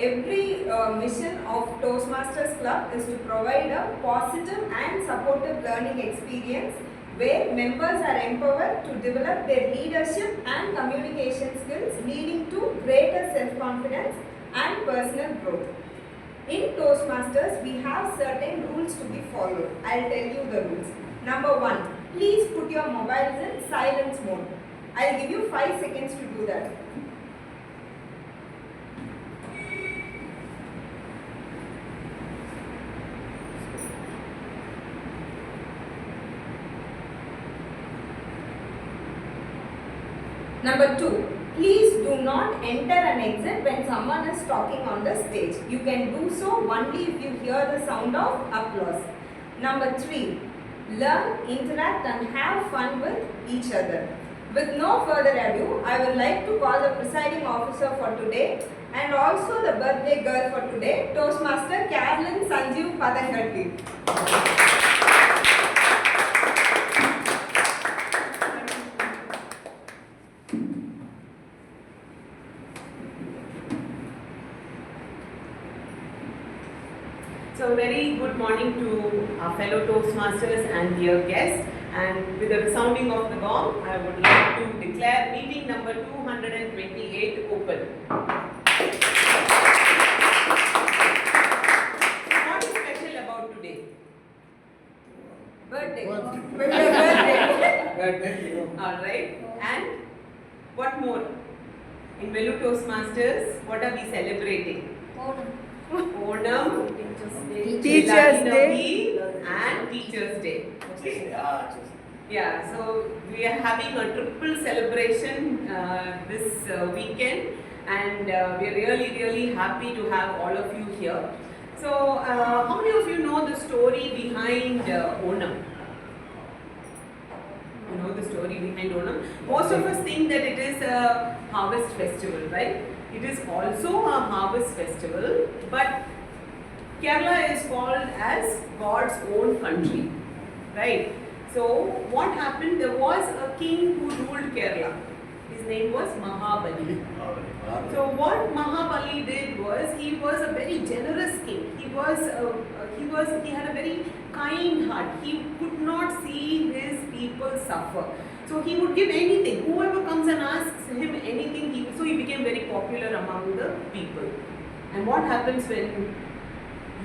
every mission of Toastmasters Club is to provide a positive and supportive learning experience where members are empowered to develop their leadership and communication skills, leading to greater self-confidence and personal growth. In Toastmasters, we have certain rules to be followed. I'll tell you the rules. Number 1, please put your mobiles in silence mode. I'll give you 5 seconds to do that. Number 2, please do not enter and exit when someone is talking on the stage. You can do so only if you hear the sound of applause. Number 3, learn, interact and have fun with each other. With no further ado, I would like to call the presiding officer for today and also the birthday girl for today, Toastmaster Carolyn Sanjeev Padangatti. So very good morning to our fellow Toastmasters and dear guests, and with the resounding of the gong, I would like to declare meeting number 228 open. What is special about today? Birthday. Birthday. Alright, and what more? In Velu Toastmasters, what are we celebrating? Onam, Teachers Day and Teachers Day. Okay. Yeah, so we are having a triple celebration this weekend, and we are really happy to have all of you here. So, how many of you know the story behind Onam? You know the story behind Onam? Most of us think that it is a harvest festival, right? It is also a harvest festival, but Kerala is called as God's own country, right? So what happened? There was a king who ruled Kerala. His name was Mahabali. So what Mahabali did was, he was a very generous king. He had a very kind heart. He could not see his people suffer. So he would give anything. Whoever comes and asks him anything, so he became very popular among the people. And what happens when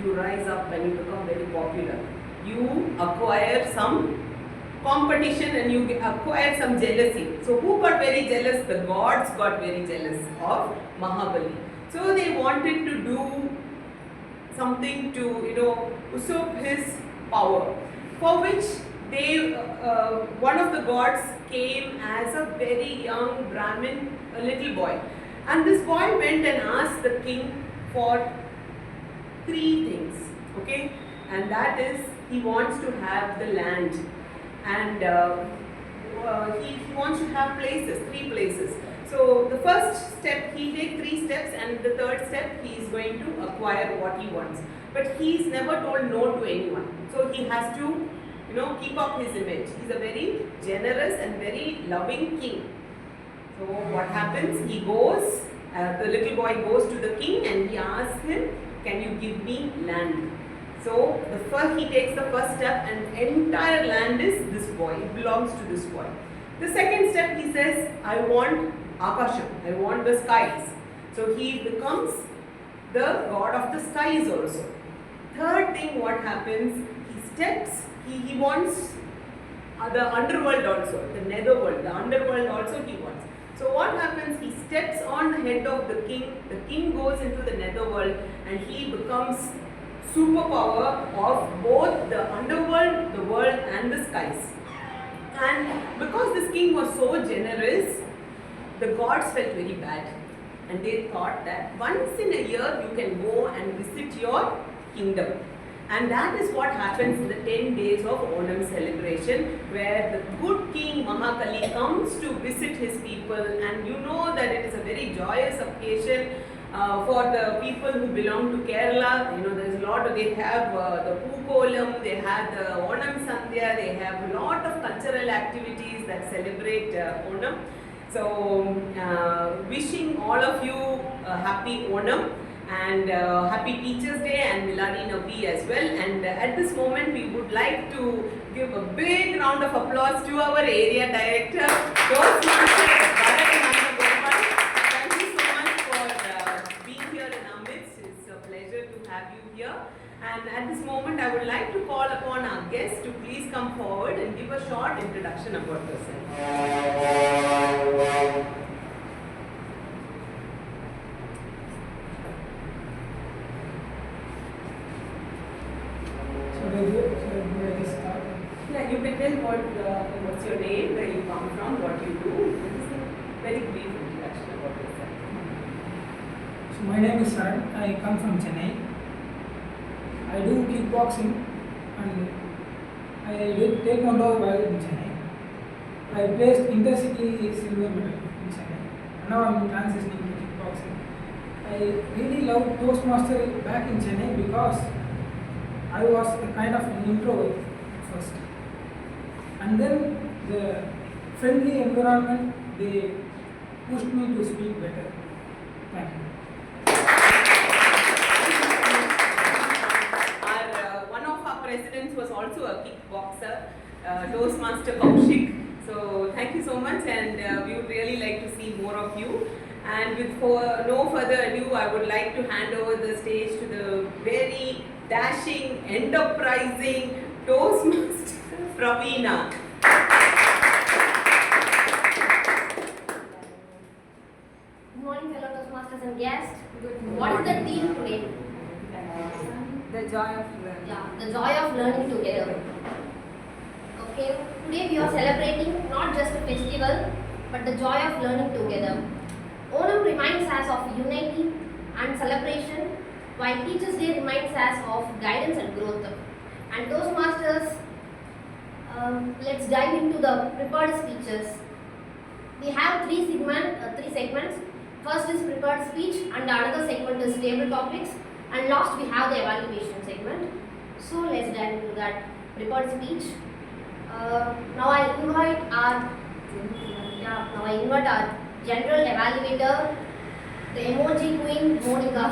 you rise up, when you become very popular? You acquire some competition and you acquire some jealousy. So who got very jealous? The gods got very jealous of Mahabali. So they wanted to do something to, usurp his power, for which they, one of the gods came as a very young Brahmin, a little boy. And this boy went and asked the king for 3 things, okay? And that is, he wants to have the land, and he wants to have places, 3 places. So the first step, he'll take 3 steps, and the third step, he is going to acquire what he wants. But he's never told no to anyone. So he has to, keep up his image. He's a very generous and very loving king. So what happens? He goes, the little boy goes to the king and he asks him, can you give me land? So he takes the first step, and entire land is this boy. It belongs to this boy. The second step, he says, I want Akasham, I want the skies. So he becomes the god of the skies also. Third thing, what happens? He wants the underworld also, the netherworld, the underworld also he wants. So what happens? He steps on the head of the king goes into the netherworld, and he becomes superpower of both the underworld, the world and the skies. And because this king was so generous, the gods felt very bad, and they thought that once in a year you can go and visit your kingdom. And that is what happens in the 10 days of Onam celebration, where the good king Mahakali comes to visit his people, and you know that it is a very joyous occasion for the people who belong to Kerala. There's a lot of, they have the Pookolam, they have the Onam Sandhya, they have a lot of cultural activities that celebrate Onam. So, wishing all of you a happy Onam. And happy Teachers Day and Miladi Nabi as well. And at this moment, we would like to give a big round of applause to our area director, Toastmasters Bharat and Nanda Gopal. Thank you so much for being here in our midst. It's a pleasure to have you here. And at this moment, I would like to call upon our guests to please come forward and give a short introduction about yourself. Yeah, you can tell what's your name, where you come from, what you do. This is a very brief introduction about yourself. So my name is Saran. I come from Chennai. I do kickboxing and I did taekwondo while in Chennai. I placed intercity silver medal in Chennai. And now I'm transitioning to kickboxing. I really loved Toastmaster back in Chennai because I was a kind of an introvert first. And then the friendly environment, they pushed me to speak better. Thank you. One of our presidents was also a kickboxer, Toastmaster Kaushik. So thank you so much, and we would really like to see more of you. And with no further ado, I would like to hand over the stage to the very dashing, enterprising Toastmaster Praveena. Good morning, fellow Toastmasters and guests. What is the theme today? The joy of learning. Yeah, the joy of learning together. Okay, today we are celebrating not just a festival, but the joy of learning together. Onam reminds us of unity and celebration, while Teachers Day reminds us of guidance and growth. And Toastmasters, let's dive into the prepared speeches. We have three segments. First is prepared speech, and the another segment is table topics, and last we have the evaluation segment. So let's dive into that prepared speech. Now I invite our general evaluator, the emoji queen, Monica.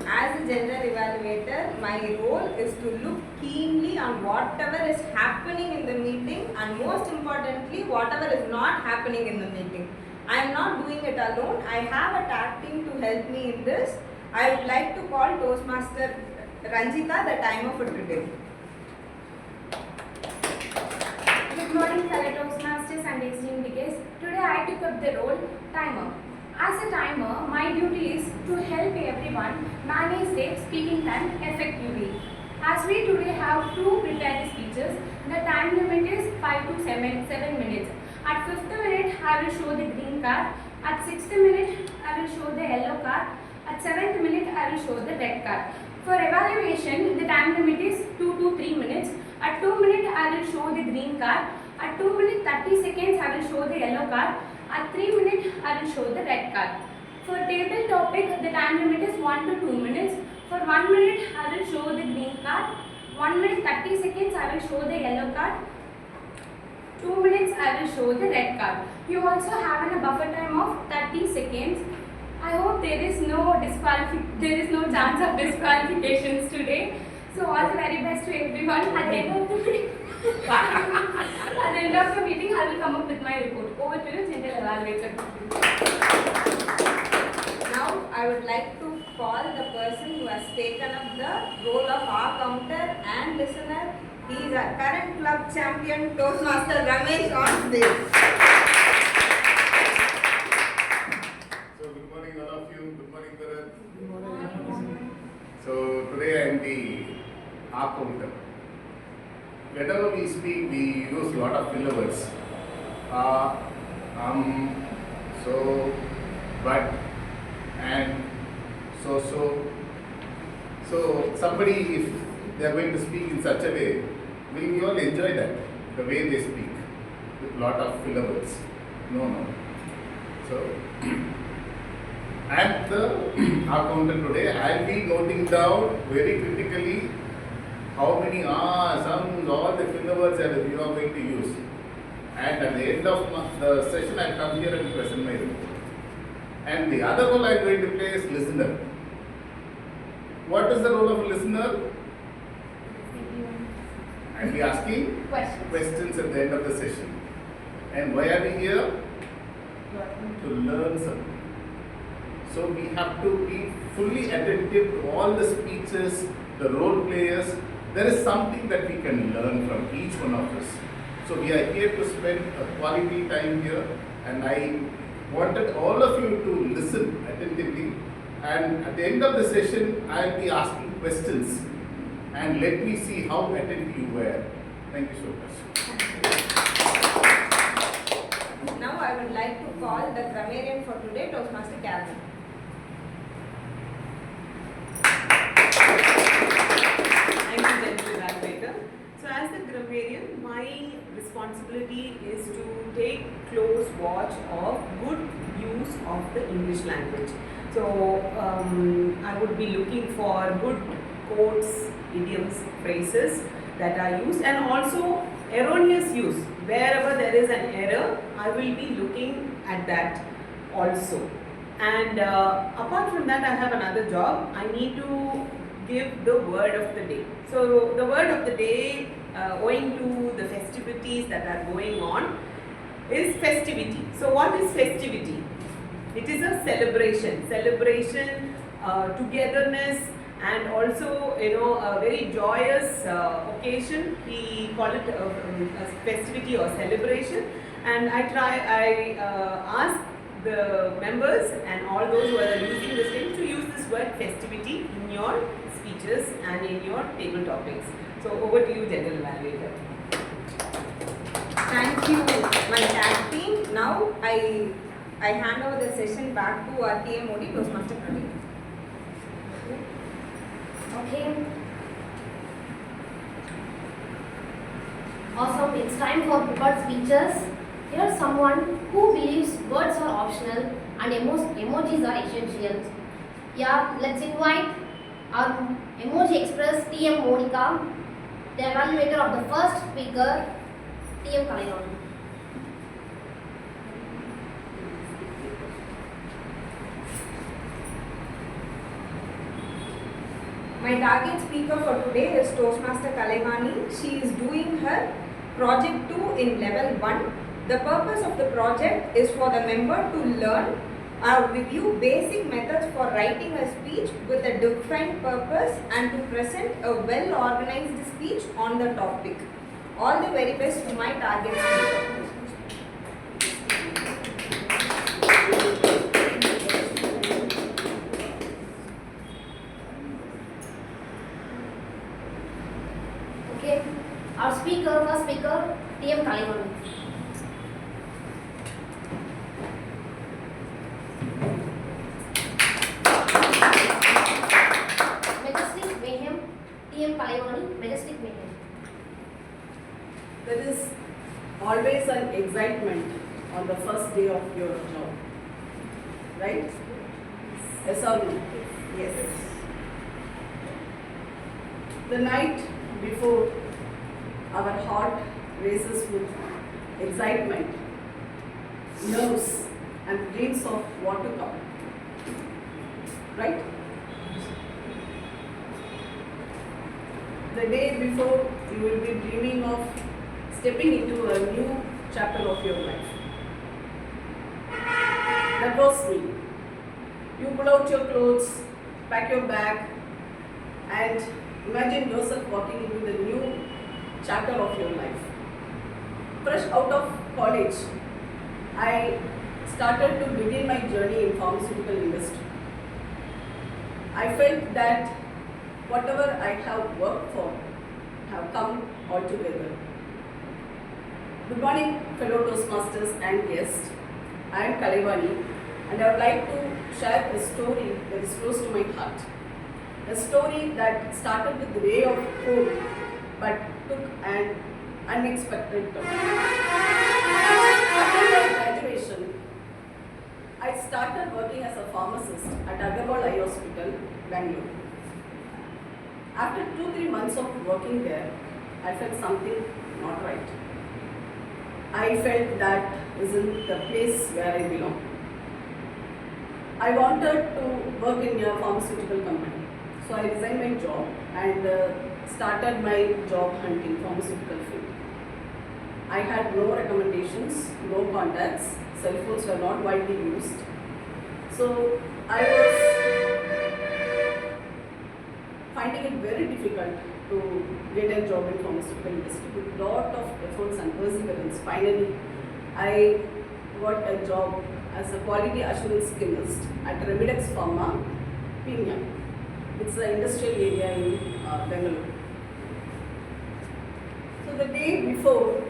As a general evaluator, my role is to look keenly on whatever is happening in the meeting, and most importantly, whatever is not happening in the meeting. I am not doing it alone. I have a tag team to help me in this. I would like to call Toastmaster Ranjita, the timer for today. Good morning, fellow Toastmasters and esteemed guests. Today I took up the role timer. As a timer, my duty is to help everyone manage their speaking time effectively. As we today have two prepared speeches, the time limit is 5 to 7 minutes. At 5th minute, I will show the green card. At 6th minute, I will show the yellow card. At 7th minute, I will show the red card. For evaluation, the time limit is 2 to 3 minutes. At 2 minutes, I will show the green card. At 2 minutes 30 seconds, I will show the yellow card. At 3 minutes, I will show the red card. For table topic, the time limit is 1 to 2 minutes. For 1 minute, I will show the green card. 1 minute 30 seconds, I will show the yellow card. 2 minutes, I will show the red card. You also have a buffer time of 30 seconds. I hope there is no chance of disqualifications today. So all the very best to everyone. At the end of the meeting, I will come up with my report. Over to you, general evaluator. Now, I would like to call the person who has taken up the role of our counter and listener. He is our current club champion, Toastmaster Ramesh on stage. So good morning all of you. Good morning, Bharat. Good morning. So today I am the R counter. Whenever we speak, we use a lot of filler words. So, but, and, so. So somebody, if they are going to speak in such a way, will we all enjoy that? The way they speak with lot of filler words. No. So at the R counter today, I will be noting down very critically how many sums, all the filler words that you are going to use. And at the end of the session, I'll come here and present my report. And the other role I'm going to play is listener. What is the role of a listener? I'll be asking questions at the end of the session. And why are we here? To learn something. So we have to be fully attentive to all the speeches, the role players. There is something that we can learn from each one of us. So we are here to spend a quality time here, and I wanted all of you to listen attentively. And at the end of the session, I'll be asking questions, and let me see how attentive you were. Thank you so much. Now I would like to call the grammarian for today, Toastmaster Calvin. Thank you, Gentle Evaluator. So as the grammarian, my responsibility is to take close watch of good use of the English language. So I would be looking for good quotes, idioms, phrases that are used, and also erroneous use. Wherever there is an error, I will be looking at that also. And apart from that, I have another job. I need to give the word of the day. So the word of the day, owing to the festivities that are going on, is festivity. So what is festivity? It is a celebration, togetherness, and also, a very joyous occasion. We call it a festivity or celebration. And I ask the members and all those who are using this thing to use this word festivity in your speeches and in your table topics. So over to you, General Evaluator. Thank you, my tag team. Now I hand over the session back to our TMOD, Toastmaster Praveena. Okay. Awesome. It's time for prepared speeches. Here's someone who believes words are optional and emojis are essential. Yeah, let's invite our Emoji Express TM Monica, the evaluator of the first speaker, TM Kalaivani. My target speaker for today is Toastmaster Kalaivani. She is doing her project 2 in level 1. The purpose of the project is for the member to learn or review basic methods for writing a speech with a defined purpose and to present a well-organized speech on the topic. All the very best to my target speaker. Okay, our first speaker, TM Kalaivani. Majestic Mayhem, TM Kalaivani, Majestic Mayhem. There is always an excitement on the first day of your job, right? Yes or no? Yes. The night before, our heart races with excitement, nerves, and dreams of what to come. Right? The day before, you will be dreaming of stepping into a new chapter of your life. That was me. You pull out your clothes, pack your bag, and imagine yourself walking into the new chapter of your life. Fresh out of college, I started to begin my journey in pharmaceutical industry. I felt that whatever I have worked for have come all together. Good morning, fellow Toastmasters and guests. I am Kalaivani, and I would like to share a story that is close to my heart. A story that started with the way of hope, but took an unexpected turn. After my graduation, I started working as a pharmacist at Agarwal Eye Hospital, Bangalore. After 2-3 months of working there, I felt something not right. I felt that isn't the place where I belong. I wanted to work in a pharmaceutical company. So I resigned my job and started my job hunting pharmaceutical field. I had no recommendations, no contacts, cell phones were not widely used. So I was finding it very difficult to get a job in pharmaceutical industry with lot of efforts and perseverance. Finally, I got a job as a quality assurance chemist at Ramesh Pharma, Pinya. It's an industrial area in Bangalore. So the day before,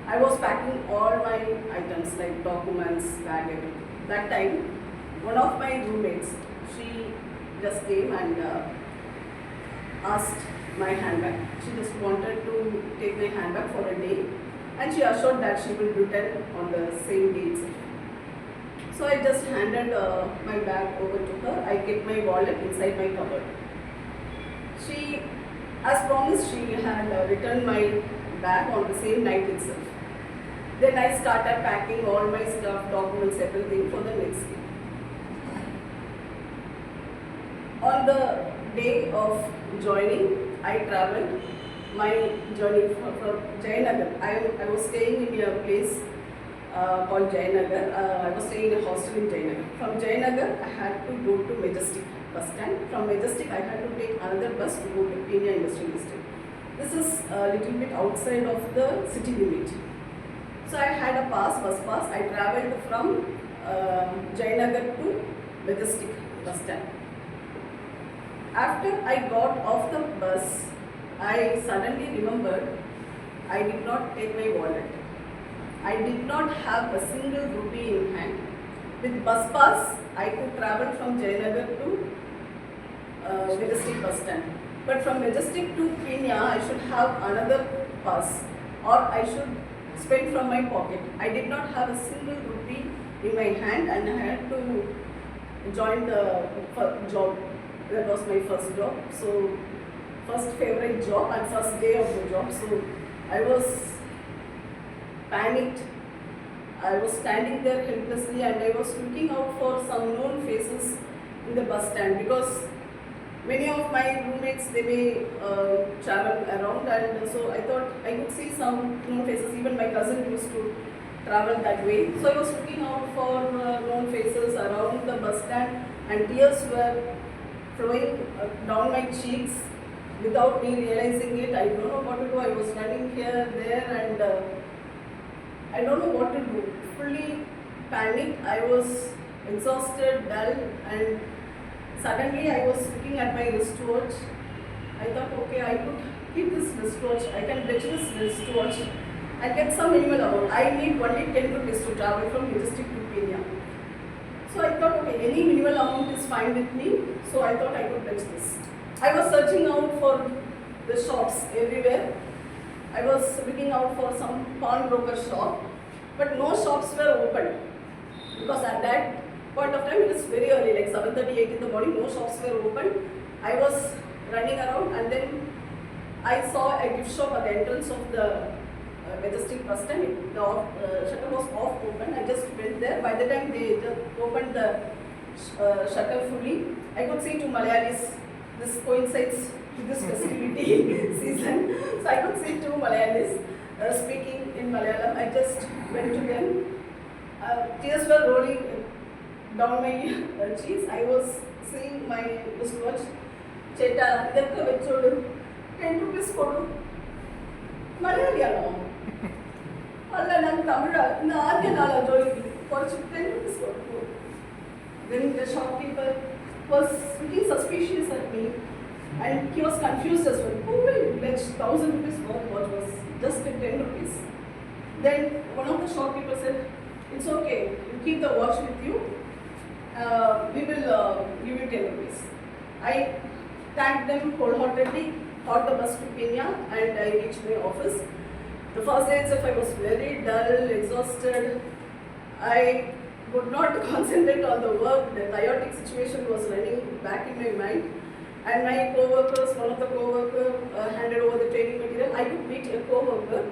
I was packing all my items like documents, bag, everything. That time, one of my roommates, she just came and asked my handbag. She just wanted to take my handbag for a day, and she assured that she will return on the same day itself. So I just handed my bag over to her. I kept my wallet inside my cupboard. She, as promised, she had returned my bag on the same night itself. Then I started packing all my stuff, documents, everything for the next day. On the day of joining, I travelled my journey from Jayanagar. I was staying in a place called Jayanagar. I was staying in a hostel in Jayanagar. From Jayanagar, I had to go to Majestic bus stand. From Majestic, I had to take another bus to go to Pinya Industrial Estate. This is a little bit outside of the city limit. So I had a bus pass. I travelled from Jayanagar to Majestic bus stand. After I got off the bus, I suddenly remembered I did not take my wallet. I did not have a single rupee in hand. With bus pass, I could travel from Jayanagar to Majestic bus stand. But from Majestic to Pinya, I should have another pass, or I should spend from my pocket. I did not have a single rupee in my hand, and I had to join the job. That was my first job. So, first favorite job and first day of the job. So, I was panicked. I was standing there helplessly, and I was looking out for some known faces in the bus stand, because many of my roommates, they may travel around, and so I thought I could see some known faces. Even my cousin used to travel that way. So I was looking out for known faces around the bus stand, and tears were flowing down my cheeks without me realizing it. I don't know what to do. I was running here, there, and I don't know what to do. Fully panicked. I was exhausted, dull, and suddenly I was looking at my wristwatch. I thought, okay, I could keep this wristwatch. I can fetch this wristwatch and get some minimal amount. I need only 10 rupees to travel from Majestic to Pinya. So I thought, okay, any minimal amount is fine with me. So I thought I could fetch this. I was searching out for the shops everywhere. I was looking out for some pawnbroker shop, but no shops were open, because at that point of time it is very early, like 7:38 in the morning. No shops were open. I was running around, and then I saw a gift shop at the entrance of the Majestic bus stand. The shutter was off open. I just went there. By the time they just opened the shutter fully, I could see two Malayalis. This coincides with this festivity season. So I could see two Malayalis speaking in Malayalam. I just went to them. Tears were rolling down my cheeks. I was seeing my wristwatch. Cheta, idakku vechodu 10 rupees kodu. Malayaliyano. Alla nan Tamil in aadya nala joyi kochu 10 rupees kodu. Then the shopkeeper was looking suspicious at me, and he was confused as well. Who will pledge 1,000 rupees worth watch was just 10 rupees. Then one of the shopkeepers said, "It's okay, you keep the watch with you. We will give you 10 rupees." I thanked them wholeheartedly, caught the bus to Pinya, and I reached my office. The first day itself I was very dull, exhausted. I could not concentrate on the work. The chaotic situation was running back in my mind. And my co-workers, one of the co-workers handed over the training material. I could meet a co-worker.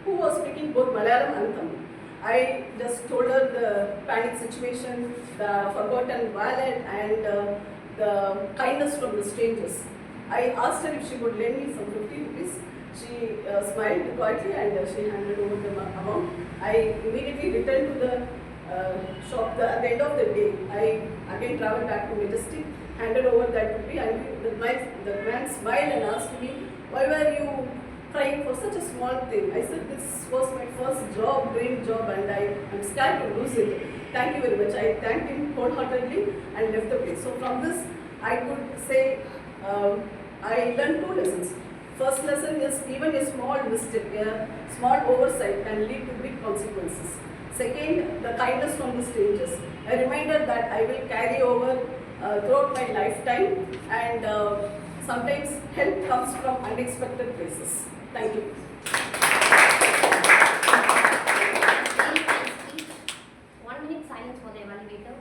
who was speaking both Malayalam and Tamil. I just told her the panic situation, the forgotten wallet, and the kindness from the strangers. I asked her if she would lend me some 50 rupees. She smiled quietly and she handed over the amount. I immediately returned to the shop. At the end of the day, I again traveled back to Majestic, handed over that rupee, and the man smiled and asked me, "Why were you crying for such a small thing?" I said, "This was my first job, dream job, and I'm scared to lose it. Thank you very much." I thanked him wholeheartedly and left the place. So from this, I could say I learned 2 lessons. First lesson is even a small mistake, a small oversight can lead to big consequences. Second, the kindness from the strangers. A reminder that I will carry over throughout my lifetime, and sometimes help comes from unexpected places. Thank you. Very fine speech. 1 minute silence for the evaluator.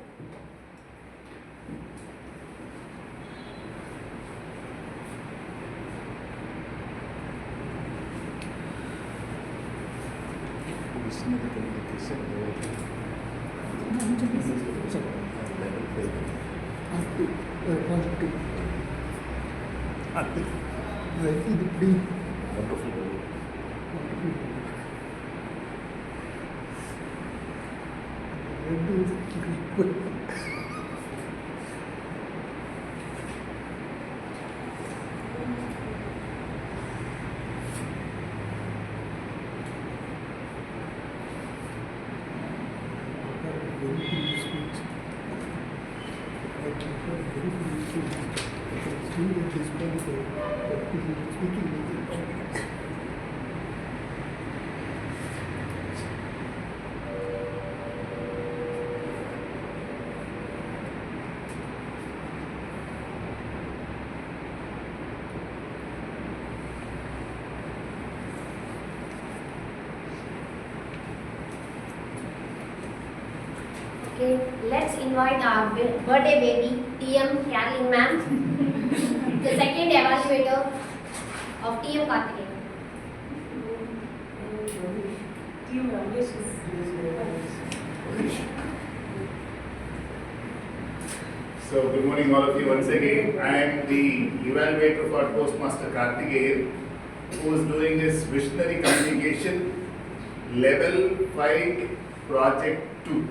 Okay, let's invite our birthday baby, TM Carolyn ma'am, the second evaluator of TM Karthikeyan. TM Ramesh is So good morning all of you once again. I am the evaluator for Postmaster Karthikeyan, who is doing his visionary communication level 5 project 2.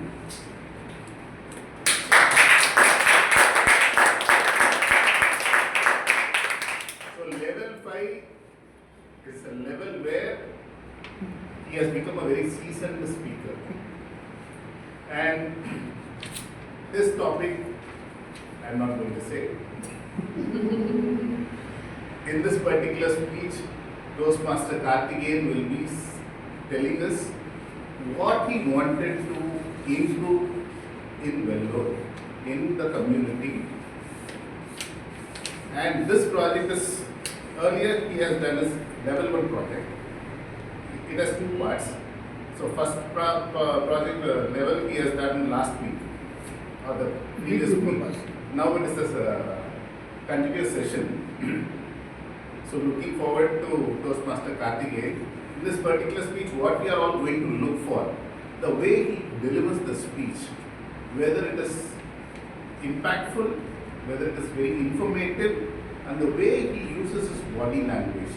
So level 5 is a level where he has become a very seasoned speaker. And this topic I am not going to say. In this particular speech, Toastmaster Karthikeyan will be telling us what he wanted to improve in Vellore, in the community. And this project is, earlier he has done his level 1 project. It has 2 parts. So first project level he has done last week, or the previous week. Now it is a continuous session. So looking forward to Toastmaster Karthikeyan. In this particular speech, what we are all going to look for, the way he delivers the speech, whether it is impactful, whether it is very informative, and the way he uses his body language,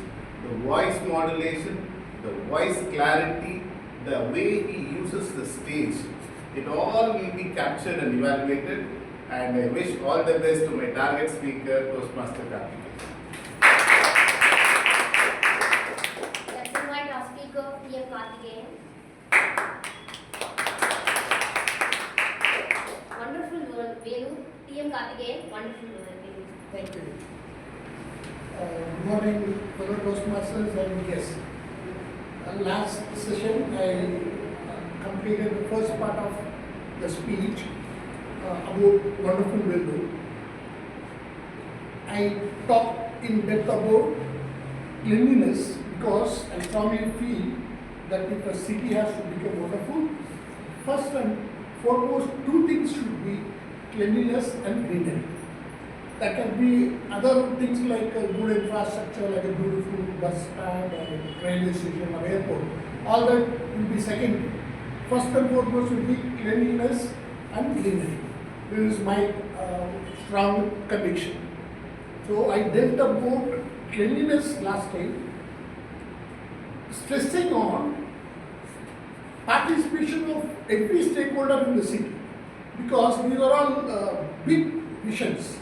the voice modulation, the voice clarity, the way he uses the stage, it all will be captured and evaluated. And I wish all the best to my target speaker, Toastmaster Karthikeyan. Let's invite our speaker, TM Karthikeyan. Wonderful Velu, TM Karthikeyan, wonderful Velu. Thank you. Good morning, fellow Toastmasters and guests. Last session, I completed the first part of the speech about wonderful Vellore. I talked in depth about cleanliness because I strongly feel that if a city has to become wonderful, first and foremost, 2 things should be cleanliness and greenery. There can be other things like a good infrastructure, like a beautiful bus stand or a railway station or airport. all that will be secondary. First and foremost will be cleanliness and greenery. This is my strong conviction. So I dealt about cleanliness last time, stressing on participation of every stakeholder in the city, because these are all big visions,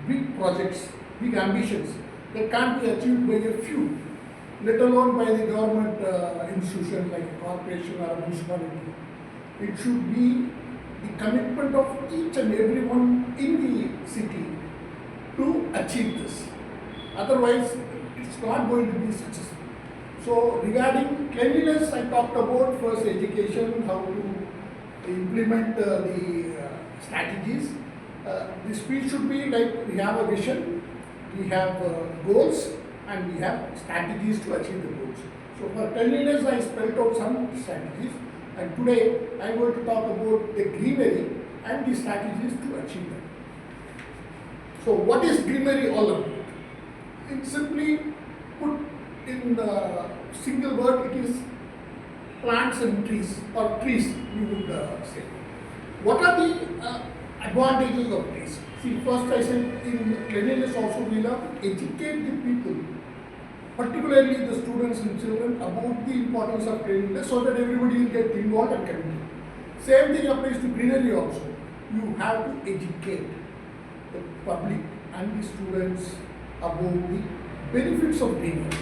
big projects, big ambitions that can't be achieved by a few, let alone by the government institution like a corporation or a municipality. It should be the commitment of each and everyone in the city to achieve this. Otherwise, it's not going to be successful. So regarding cleanliness, I talked about first education, how to implement the strategies. The speech should be like we have a vision, we have goals, and we have strategies to achieve the goals. So for cleanliness, I spelled out some strategies, and today I am going to talk about the greenery and the strategies to achieve them. So what is greenery all about? It's simply put in a single word, it is plants and trees, or trees you would say. What are the advantages of trees? See, first I said in cleanliness also we have to educate the people, particularly the students and children, about the importance of cleanliness so that everybody will get involved and committed. Same thing applies to greenery also. You have to educate the public and the students about the benefits of greenery.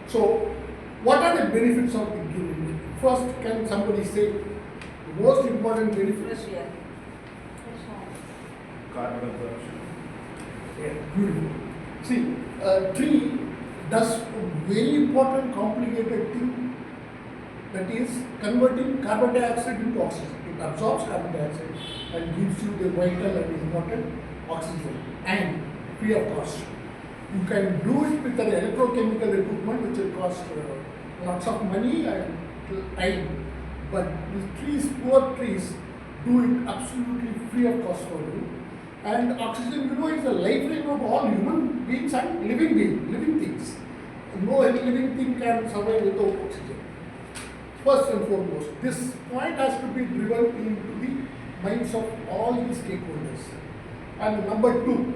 So, what are the benefits of the greenery? First, can somebody say the most important benefits? Fresh air. Carbon absorption. Yeah, beautiful. See, a tree does a very important complicated thing, that is converting carbon dioxide into oxygen. It absorbs carbon dioxide and gives you the vital and important oxygen, and free of cost. You can do it with an electrochemical equipment which will cost lots of money and time, but the trees, poor trees, do it absolutely free of cost for you. And oxygen, you know, is the lifeline of all human beings and living things. No living thing can survive without oxygen. First and foremost, this point has to be driven into the minds of all the stakeholders. And number two,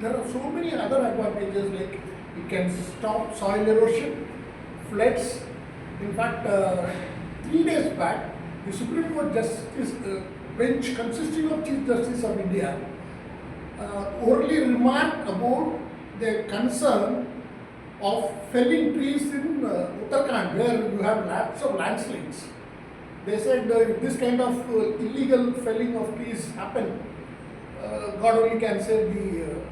there are so many other advantages, like it can stop soil erosion, floods. In fact, 3 days back, the Supreme Court Justice bench consisting of Chief Justice of India orally remarked about their concern of felling trees in Uttarakhand, where you have lots of landslides. They said if this kind of illegal felling of trees happen, God only can save the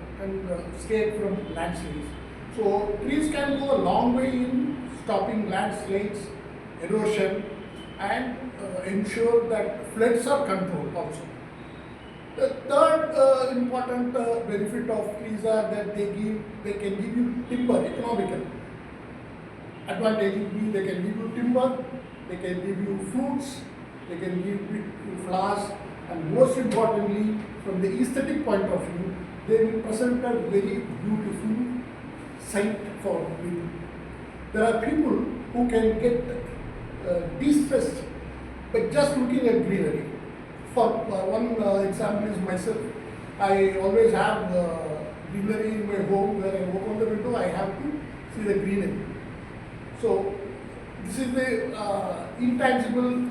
state from landslides. So trees can go a long way in stopping landslides, erosion, and ensure that floods are controlled also. The third important benefit of trees are that they can give you timber, economical advantage will be they can give you timber, they can give you fruits, they can give you flowers, and most importantly, from the aesthetic point of view, they will present a very beautiful sight for people. There are people who can get de-stressed by just looking at greenery. For one example is myself. I always have greenery in my home. Where I open the window, I have to see the greenery. So this is the intangible,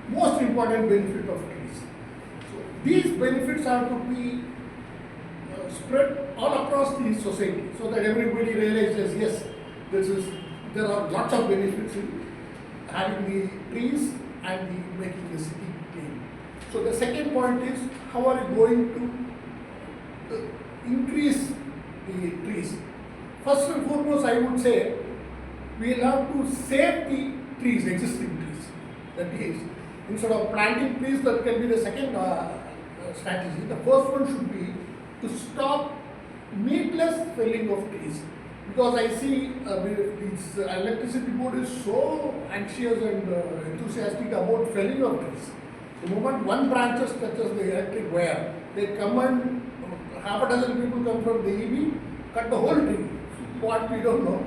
most important benefit of trees. So these benefits have to be spread all across the society so that everybody realizes, yes, there are lots of benefits in having the trees and making the city clean. So the second point is, how are you going to increase the trees? First and foremost, I would say we will have to save the trees, existing trees. That is, instead of planting trees, that can be the second strategy. The first one should be to stop needless felling of trees. Because I see this electricity board is so anxious and enthusiastic about felling of trees. The moment one branch touches the electric wire, they come and half a dozen people come from the EB, cut the whole tree. What we don't know.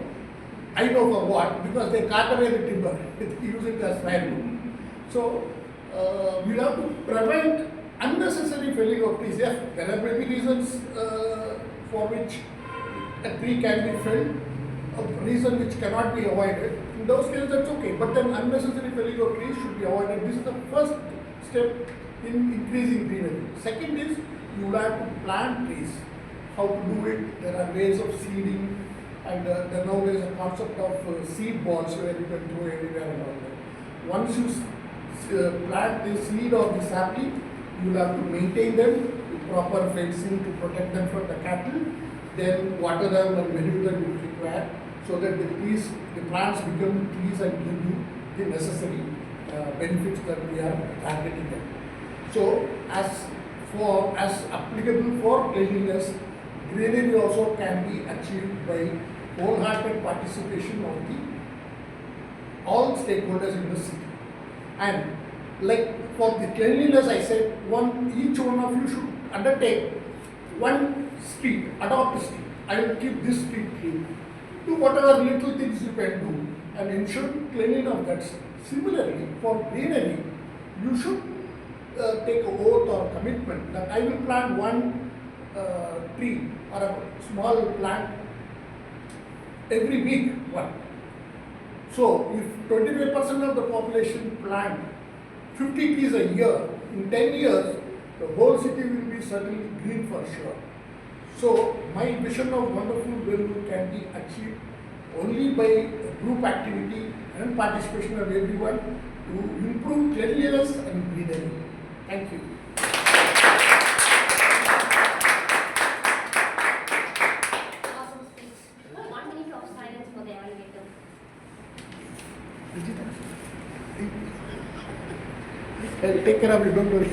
I know for what, because they cut away the timber, use it as firewood. So we have to prevent unnecessary felling of trees. Yes, there are maybe reasons for which a tree can be felled, a reason which cannot be avoided. In those cases, that's okay. But then unnecessary felling of trees should be avoided. This is the first step in increasing greenery. Second is you will have to plant trees. How to do it? There are ways of seeding, and now there is a concept of seed balls where you can throw everywhere and all that. Once you plant the seed or the sapling, you will have to maintain them with proper fencing to protect them from the cattle. Then water them and manure them if required, so that the trees, the plants become trees and give you the necessary benefits that we are targeting them. So as applicable for cleanliness, greenery also can be achieved by wholehearted participation of all stakeholders in the city. And like for the cleanliness, I said each one of you should undertake one street, adopt a street. I will keep this street clean. Do whatever little things you can do and ensure cleanliness of that street. Similarly, for greenery, you should take an oath or commitment that I will plant one tree or a small plant every week, one. So, if 25% of the population plant 50 trees a year, in 10 years, the whole city will be certainly green for sure. So, my vision of wonderful Belur can be achieved only by group activity and participation of everyone to improve cleanliness and greenery. Thank you. Awesome speech. 1 minute of silence for the evaluator. I'll take care of it, don't worry.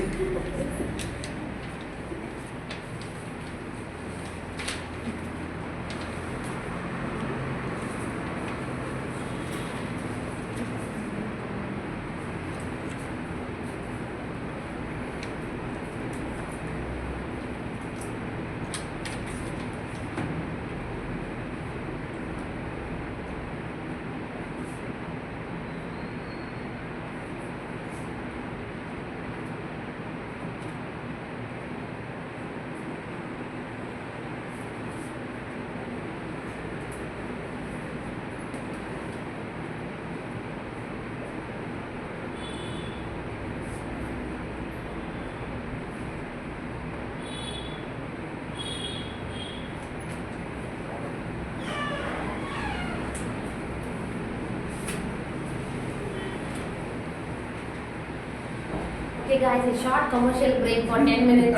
Okay guys, a short commercial break for 10 minutes.